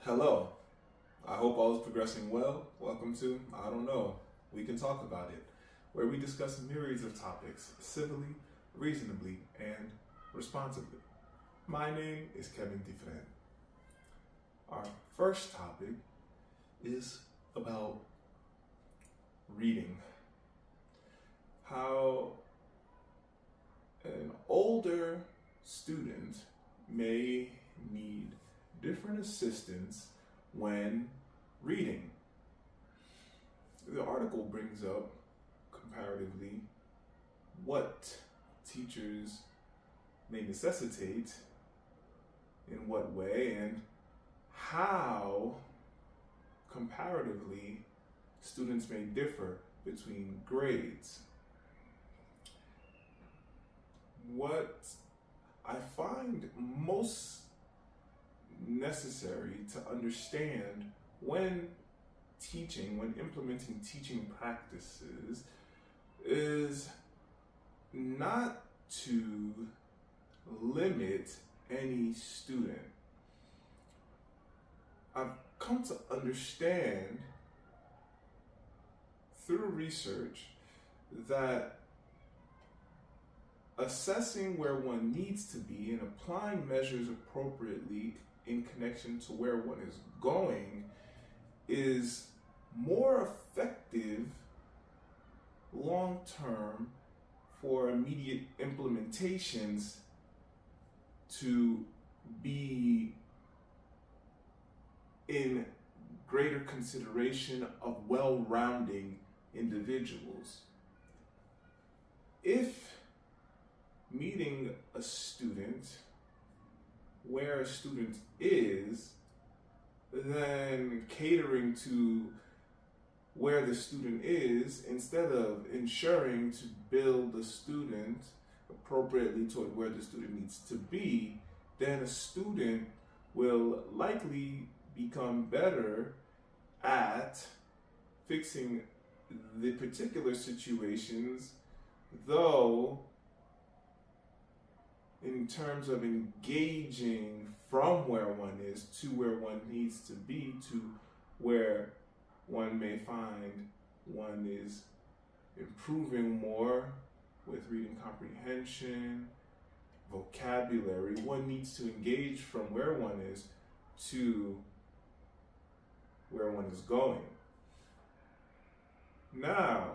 Hello, I hope all is progressing well. Welcome to I Don't Know, We Can Talk About It, where we discuss myriads of topics civilly, reasonably, and responsibly. My name is Kevin Dufresne. Our first topic is about reading. How an older student may need different assistance when reading. The article brings up comparatively what teachers may necessitate, in what way, and how comparatively students may differ between grades. What I find most necessary to understand when implementing teaching practices, is not to limit any student. I've come to understand through research that assessing where one needs to be and applying measures appropriately in connection to where one is going is more effective long term for immediate implementations to be in greater consideration of well-rounding individuals. If meeting a student where a student is, then catering to where the student is instead of ensuring to build the student appropriately toward where the student needs to be, then a student will likely become better at fixing the particular situations, though in terms of engaging from where one is to where one needs to be, to where one may find one is improving more with reading comprehension, vocabulary, one needs to engage from where one is to where one is going. Now,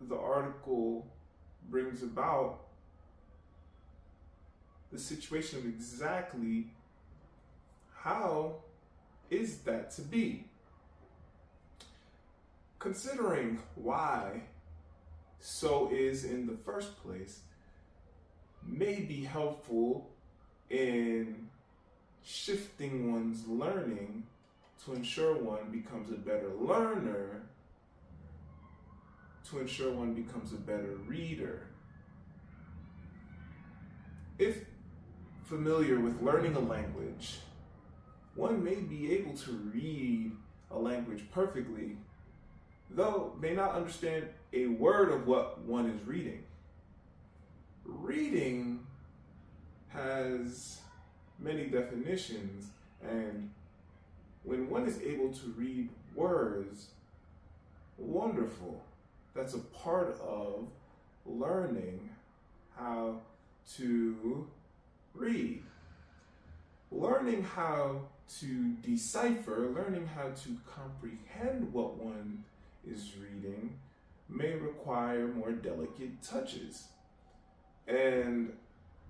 the article brings about the situation of exactly how is that to be. Considering why so is in the first place may be helpful in shifting one's learning to ensure one becomes a better learner, to ensure one becomes a better reader. If familiar with learning a language, one may be able to read a language perfectly, though may not understand a word of what one is reading. Reading has many definitions, and when one is able to read words, wonderful. That's a part of learning how to read. Learning how to decipher, learning how to comprehend what one is reading may require more delicate touches. And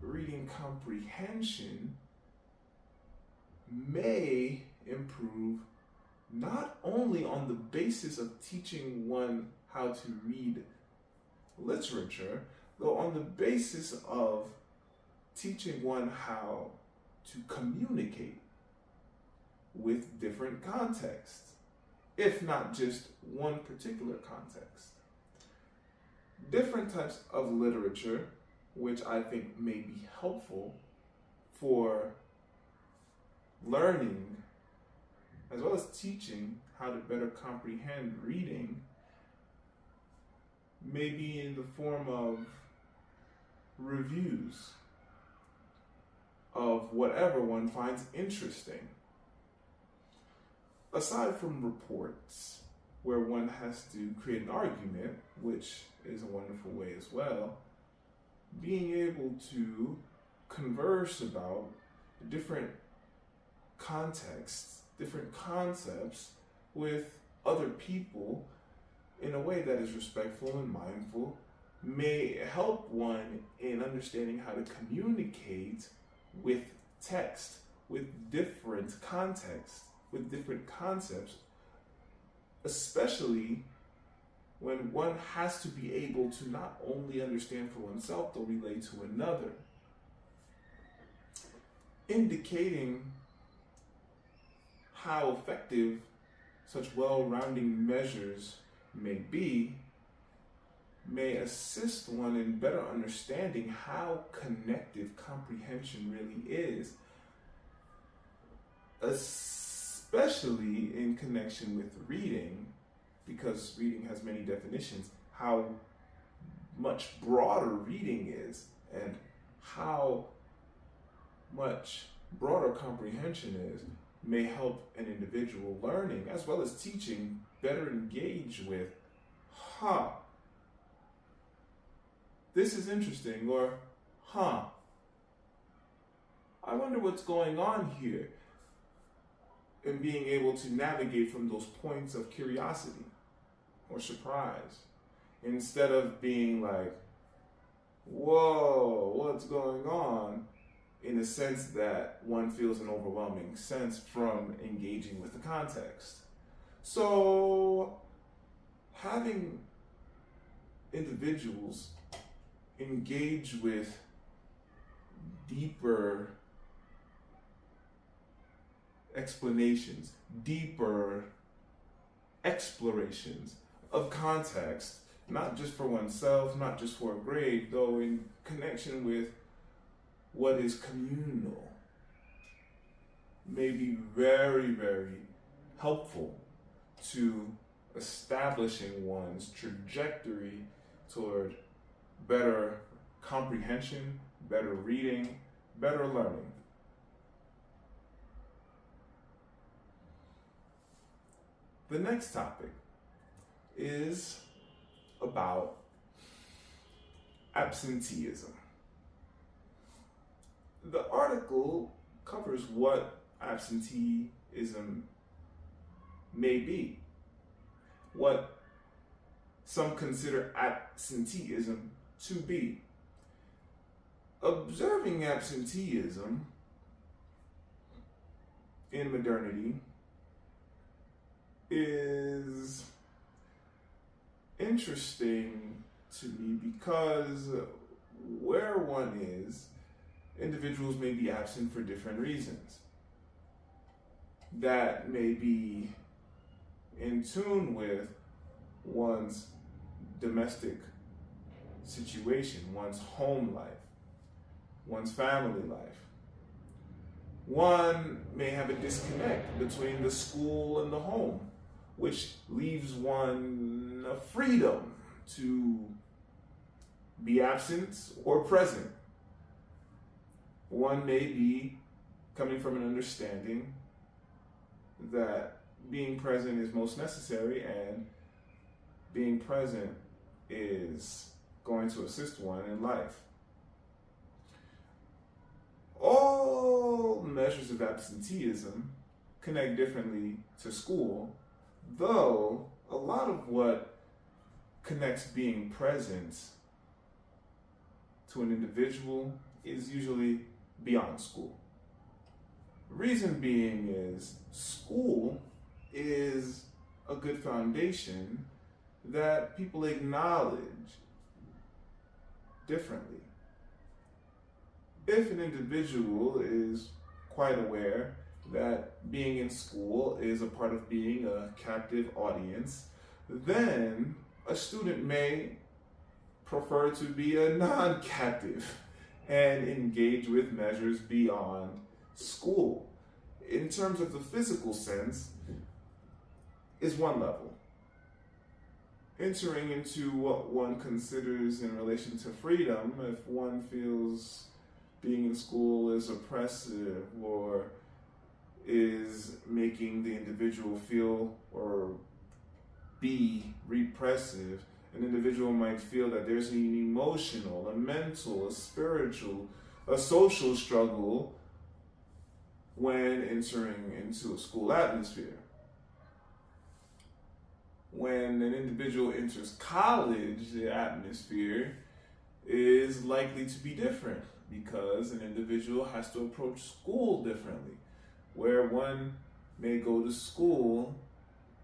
reading comprehension may improve not only on the basis of teaching one how to read literature, though on the basis of teaching one how to communicate with different contexts, if not just one particular context. Different types of literature, which I think may be helpful for learning as well as teaching how to better comprehend reading, may be in the form of reviews of whatever one finds interesting. aside from reports, where one has to create an argument, which is a wonderful way as well, being able to converse about different contexts, different concepts with other people in a way that is respectful and mindful may help one in understanding how to communicate with text, with different contexts, with different concepts, especially when one has to be able to not only understand for oneself, but relate to another. Indicating how effective such well-rounding measures may be, may assist one in better understanding how connective comprehension really is, especially in connection with reading, because reading has many definitions, how much broader reading is, and how much broader comprehension is, may help an individual learning as well as teaching better engage with, this is interesting, or, I wonder what's going on here, and being able to navigate from those points of curiosity or surprise, instead of being like, whoa, what's going on, in a sense that one feels an overwhelming sense from engaging with the context. So, having individuals engage with deeper explanations, deeper explorations of context, not just for oneself, not just for a grade, though in connection with what is communal, may be very, very helpful to establishing one's trajectory toward better comprehension, better reading, better learning. The next topic is about absenteeism. The article covers what absenteeism may be, what some consider absenteeism to be. Observing absenteeism in modernity is interesting to me because where one is, individuals may be absent for different reasons. That may be in tune with one's domestic situation, one's home life, one's family life. One may have a disconnect between the school and the home, which leaves one a freedom to be absent or present. One may be coming from an understanding that being present is most necessary and being present is going to assist one in life. All measures of absenteeism connect differently to school, though a lot of what connects being present to an individual is usually beyond school. Reason being is school is a good foundation that people acknowledge differently. If an individual is quite aware that being in school is a part of being a captive audience, then a student may prefer to be a non-captive and engage with measures beyond school. In terms of the physical sense, is one level. Entering into what one considers in relation to freedom, if one feels being in school is oppressive or is making making the individual feel or be repressive. An individual might feel that there's an emotional, a mental, a spiritual, a social struggle when entering into a school atmosphere. When an individual enters college, the atmosphere is likely to be different because an individual has to approach school differently, where one may go to school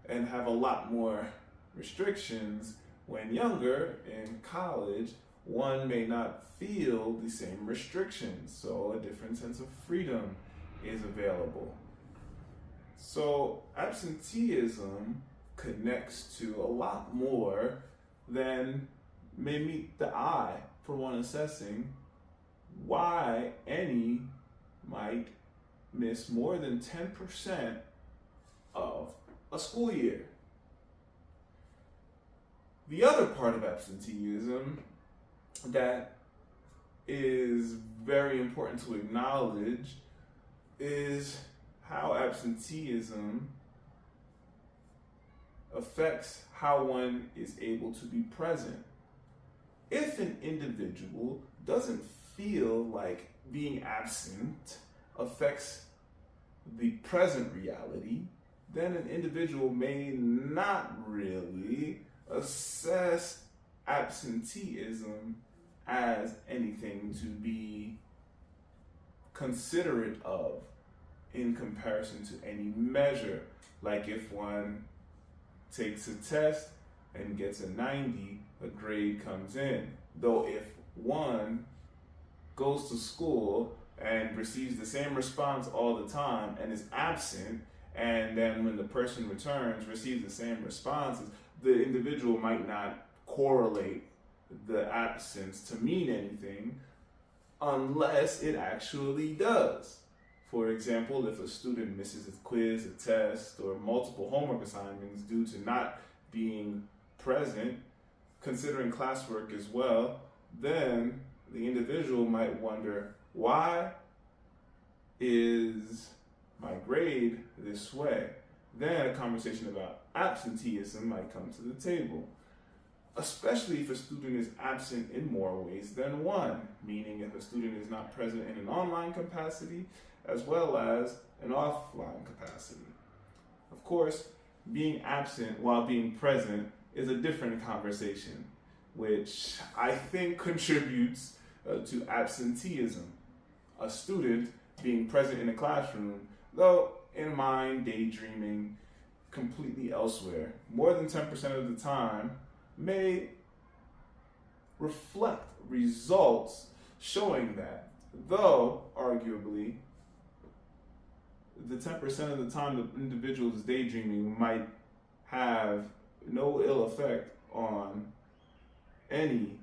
and have a lot more restrictions. When younger, in college, one may not feel the same restrictions, so a different sense of freedom is available. So absenteeism connects to a lot more than may meet the eye for one assessing why any might miss more than 10% of a school year. The other part of absenteeism that is very important to acknowledge is how absenteeism affects how one is able to be present. If an individual doesn't feel like being absent affects the present reality, then an individual may not really assess absenteeism as anything to be considerate of in comparison to any measure. Like if one takes a test and gets a 90, a grade comes in. Though if one goes to school and receives the same response all the time and is absent, and then when the person returns, receives the same responses, the individual might not correlate the absence to mean anything unless it actually does. For example, if a student misses a quiz, a test, or multiple homework assignments due to not being present, considering classwork as well, then the individual might wonder, why is my grade this way? Then a conversation about absenteeism might come to the table, especially if a student is absent in more ways than one, meaning if a student is not present in an online capacity as well as an offline capacity. Of course, being absent while being present is a different conversation, which I think contributes to absenteeism. A student being present in a classroom, though in mind daydreaming completely elsewhere, more than 10% of the time, may reflect results showing that, though arguably the 10% of the time the individual is daydreaming might have no ill effect on any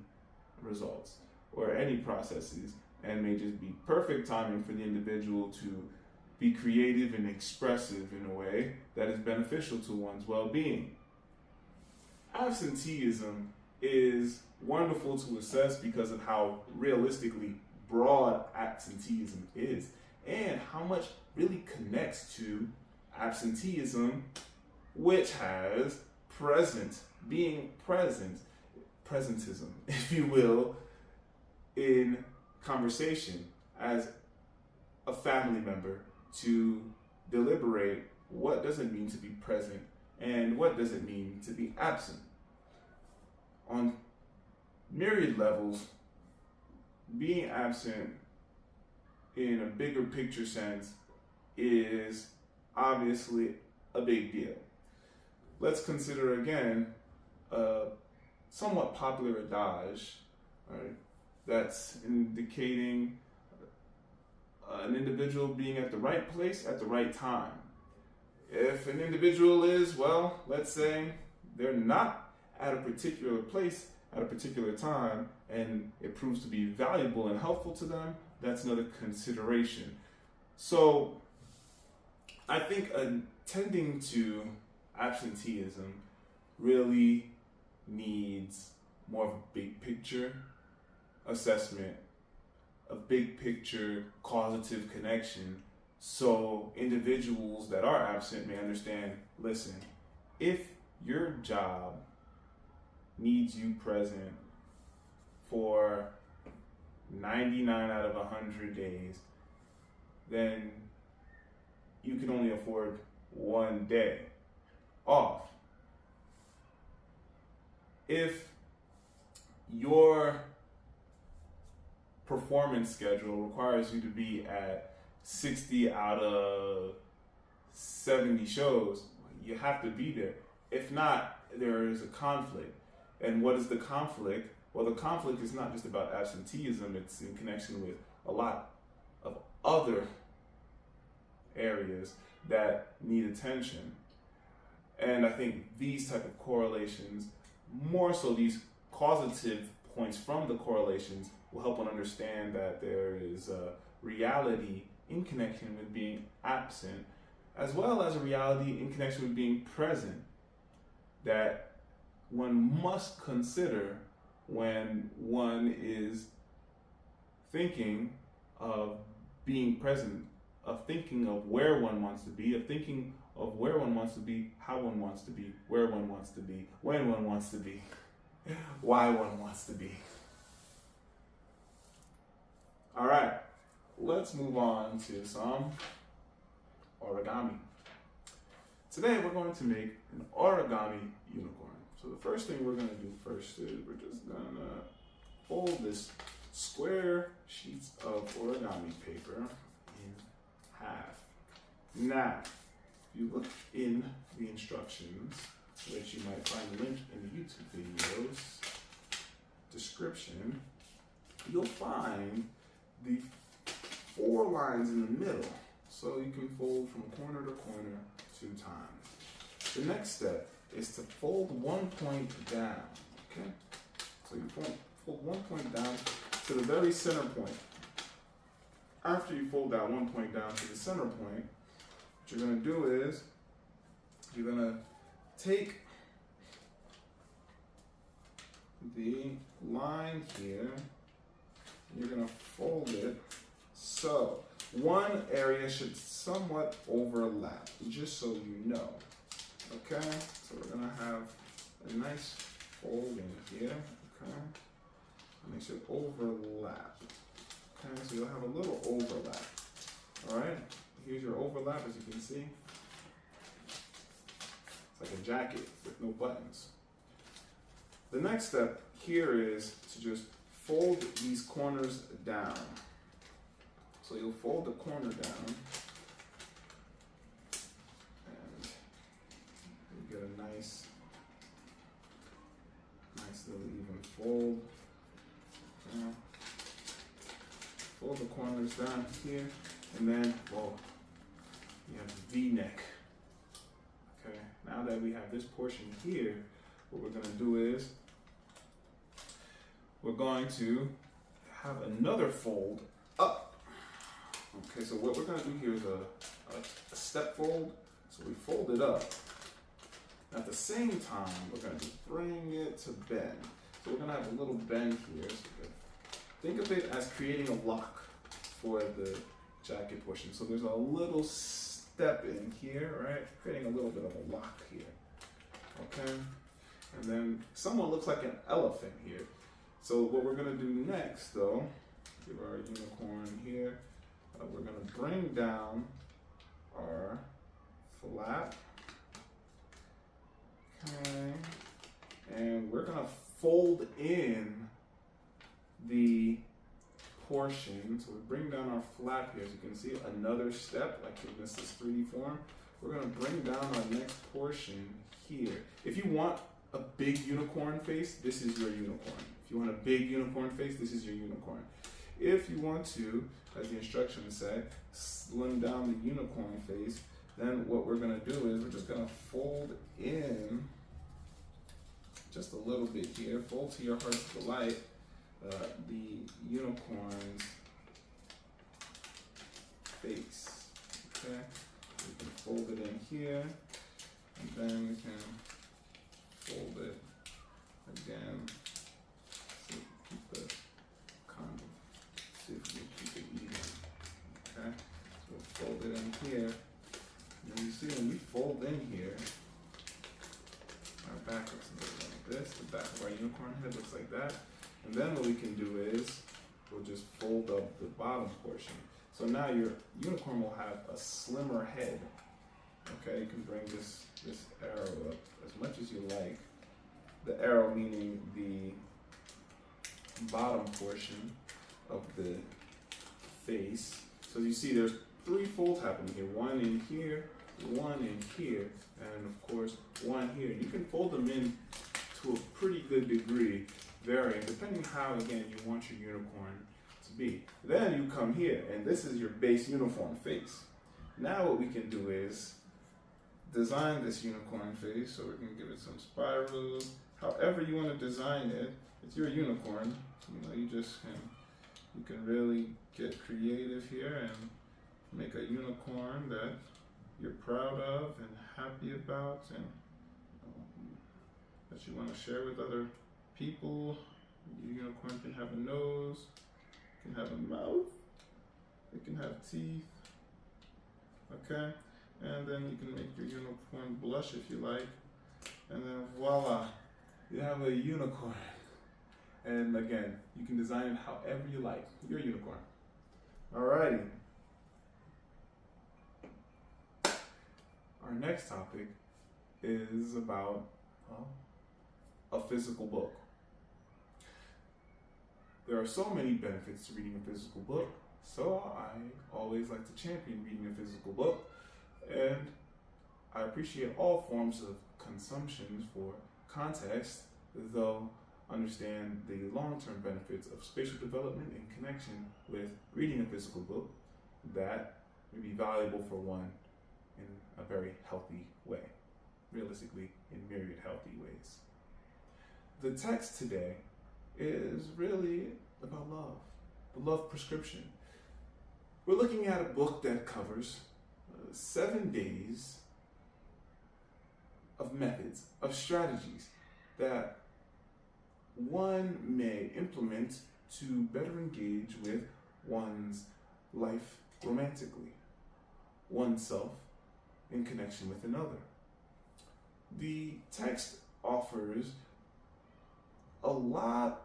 results or any processes, and may just be perfect timing for the individual to be creative and expressive in a way that is beneficial to one's well-being. Absenteeism is wonderful to assess because of how realistically broad absenteeism is and how much really connects to absenteeism, which has being present, presentism, if you will, in conversation as a family member to deliberate what does it mean to be present and what does it mean to be absent. On myriad levels, being absent in a bigger picture sense is obviously a big deal. Let's consider again a somewhat popular adage, right, that's indicating an individual being at the right place at the right time. If an individual is, well, let's say they're not at a particular place at a particular time and it proves to be valuable and helpful to them, that's another consideration. So I think tending to absenteeism really needs more of a big picture assessment, a big picture causative connection So individuals that are absent may understand, listen, if your job needs you present for 99 out of 100 days, then you can only afford one day off. If your performance schedule requires you to be at 60 out of 70 shows, you have to be there. If not, there is a conflict. And what is the conflict? Well, the conflict is not just about absenteeism, it's in connection with a lot of other areas that need attention. And I think these type of correlations, more so these causative points from the correlations, will help one understand that there is a reality in connection with being absent, as well as a reality in connection with being present, that one must consider when one is thinking of being present, of thinking of where one wants to be, of thinking of where one wants to be, how one wants to be, where one wants to be, when one wants to be, why one wants to be. All right, let's move on to some origami. Today we're going to make an origami unicorn. So the first thing we're going to do first is we're just going to fold this square sheets of origami paper in half. Now, if you look in the instructions, which you might find a link in the YouTube videos description, you'll find the 4 lines in the middle. So you can fold from corner to corner 2 times. The next step is to fold 1 point down, okay? So you fold 1 point down to the very center point. After you fold that 1 point down to the center point, what you're gonna do is, you're gonna take the line here, you're gonna fold it so one area should somewhat overlap, just so you know. Okay, so we're gonna have a nice fold in here, okay? And it should overlap. Okay, so you'll have a little overlap. Alright, here's your overlap, as you can see. It's like a jacket with no buttons. The next step here is to just fold these corners down. So you'll fold the corner down, and you get a nice little even fold. Okay. Fold the corners down here, and then, well, you have a V-neck. Okay, now that we have this portion here, what we're gonna do is, we're going to have another fold up. Okay, so what we're gonna do here is a step fold. So we fold it up. At the same time, we're gonna bring it to bend. So we're gonna have a little bend here. So think of it as creating a lock for the jacket portion. So there's a little step in here, right? Creating a little bit of a lock here. Okay? And then someone looks like an elephant here. So what we're gonna do next, though, give our unicorn here. We're going to bring down our flap, okay, and we're going to fold in the portion. So we bring down our flap here, as you can see, another step, like in this 3D form. We're going to bring down our next portion here. If you want a big unicorn face, this is your unicorn. If you want a big unicorn face, this is your unicorn. If you want to, as the instructions say, slim down the unicorn face, then what we're going to do is we're just going to fold in just a little bit here, fold to your heart's delight, the unicorn's face. Okay, we can fold it in here, and then we can fold it again. So keep the kind of, see if we can keep it even. Okay, so we'll fold it see when we fold in here, our back looks a little like this. The back of our unicorn head looks like that. And then what we can do is we'll just fold up the bottom portion. So now your unicorn will have a slimmer head. Okay, you can bring this arrow up as much as you like. The arrow meaning the bottom portion of the face. So you see there's 3 folds happening here. One in here, one in here, and of course one here. You can fold them in to a pretty good degree, varying depending how, again, you want your unicorn to be. Then you come here, and this is your base uniform face. Now what we can do is design this unicorn face, so we can give it some spirals. However you want to design it, it's your unicorn. You know, you can really get creative here and make a unicorn that you're proud of and happy about, and that you want to share with other people. Your unicorn can have a nose, can have a mouth, it can have teeth, okay? And then you can make your unicorn blush if you like, and then voila, you have a unicorn. And again, you can design it however you like, your unicorn. Alrighty. Our next topic is about a physical book. There are so many benefits to reading a physical book, so I always like to champion reading a physical book, and I appreciate all forms of consumption for context, though understand the long-term benefits of spatial development in connection with reading a physical book that may be valuable for one in a very healthy way, realistically in myriad healthy ways. The text today is really about love, the love prescription. We're looking at a book that covers 7 days of methods, of strategies that one may implement to better engage with one's life romantically, oneself in connection with another. The text offers a lot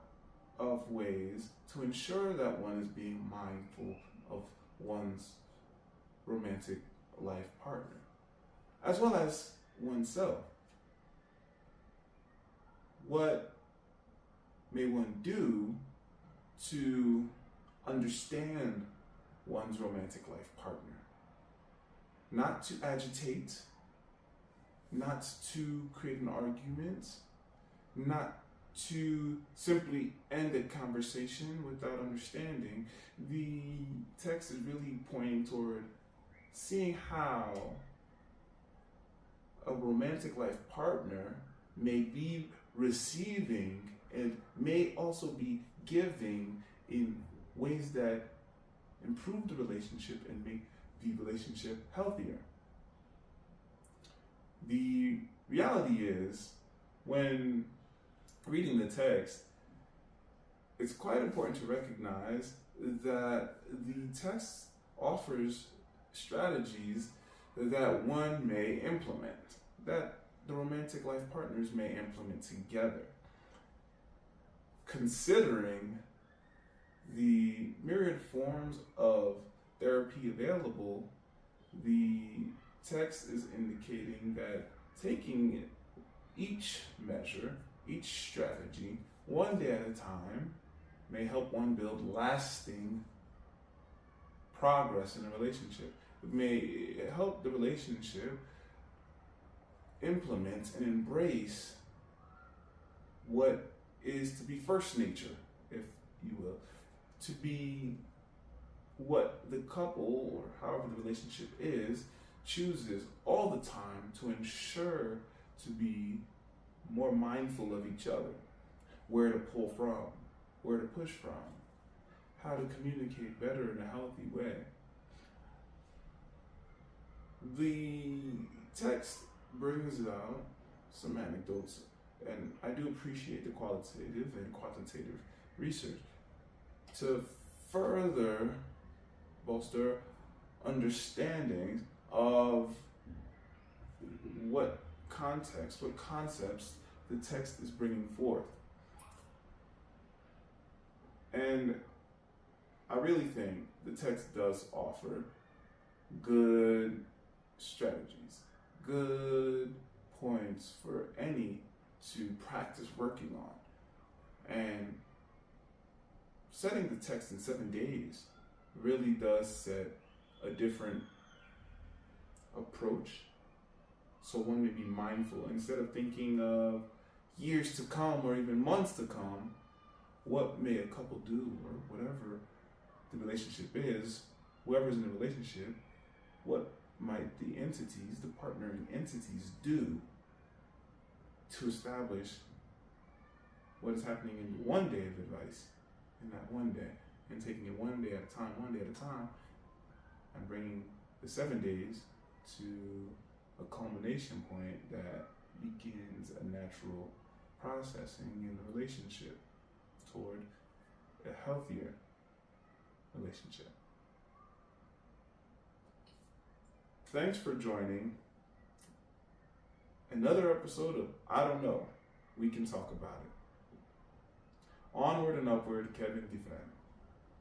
of ways to ensure that one is being mindful of one's romantic life partner, as well as oneself. What may one do to understand one's romantic life partner? Not to agitate, not to create an argument, not to simply end a conversation without understanding. The text is really pointing toward seeing how a romantic life partner may be receiving and may also be giving in ways that improve the relationship and make the relationship healthier. The reality is, when reading the text, it's quite important to recognize that the text offers strategies that one may implement, that the romantic life partners may implement together. Considering the myriad forms of therapy available, the text is indicating that taking each measure, each strategy, one day at a time, may help one build lasting progress in a relationship. It may help the relationship implement and embrace what is to be first nature, if you will, to be what the couple, or however the relationship is, chooses all the time to ensure to be more mindful of each other, where to pull from, where to push from, how to communicate better in a healthy way. The text brings out some anecdotes, and I do appreciate the qualitative and quantitative research to further bolster understandings of what context, what concepts the text is bringing forth. And I really think the text does offer good strategies, good points for any to practice working on. And setting the text in 7 days really does set a different approach. So one may be mindful, instead of thinking of years to come or even months to come, what may a couple do, or whatever the relationship is, whoever's in the relationship, what might the entities, the partnering entities, do to establish what is happening in one day of advice, in that one day, and taking it one day at a time, and bringing the 7 days to a culmination point that begins a natural processing in the relationship toward a healthier relationship. Thanks for joining another episode of I Don't Know, We Can Talk About It. Onward and Upward, Kevin Dufresne.